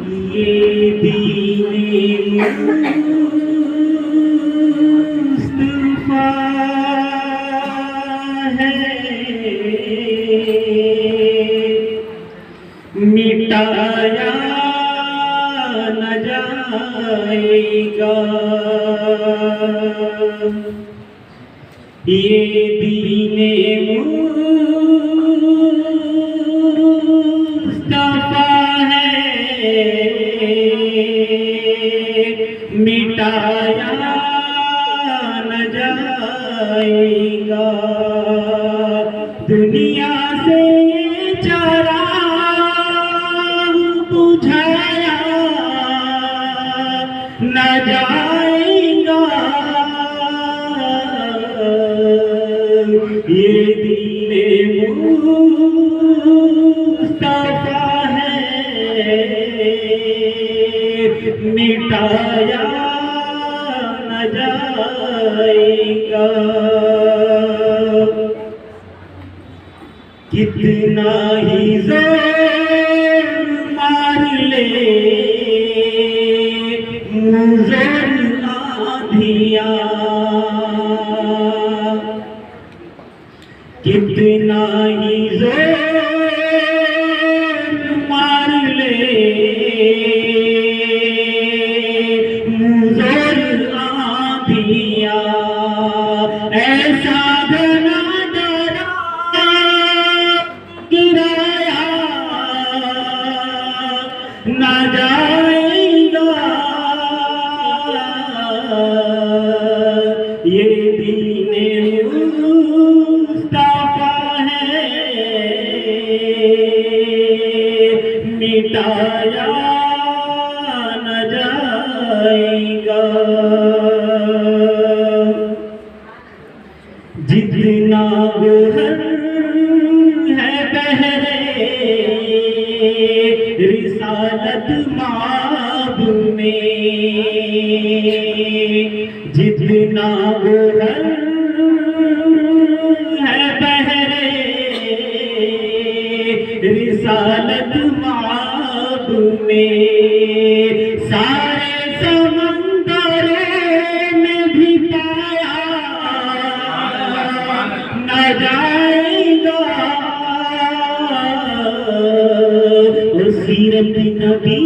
ये दीने मुस्तफा है, मिटाया न जाएगा। ये दीने मुस्तफा है, मिटाया न जाएगा। दुनिया से चारा बुझाया न जाएगा। ये दीने मुस्तफा है, मिटाया न जाएगा। कितना ही जोर मार ले मुझर आंधियां, कितना ही जोर मार ले मुझर आंधियां, ऐसा घना डरा गिराया न जाएगा। ये दीने मुस्तफा है, मिटाया न जाएगा। जितना गोहर है बहरे रिसालत माब में, जितना गोहर है बहरे रिसालत माब में, सारे समंदरों में भी पाया न जाएगा। सीरत नबी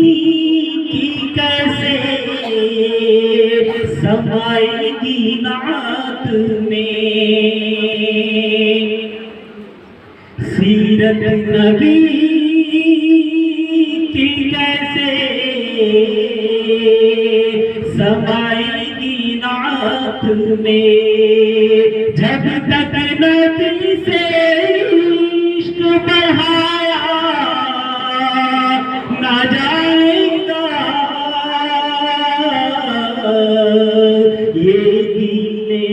की कैसे समाएगी नात में, सीरत नबी की कैसे समाएगी नात में। जब तक नबी से इश्क बढ़ाया न जाएगा। ये दीने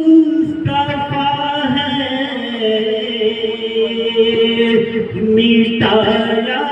मुस्तफा है, मिटाया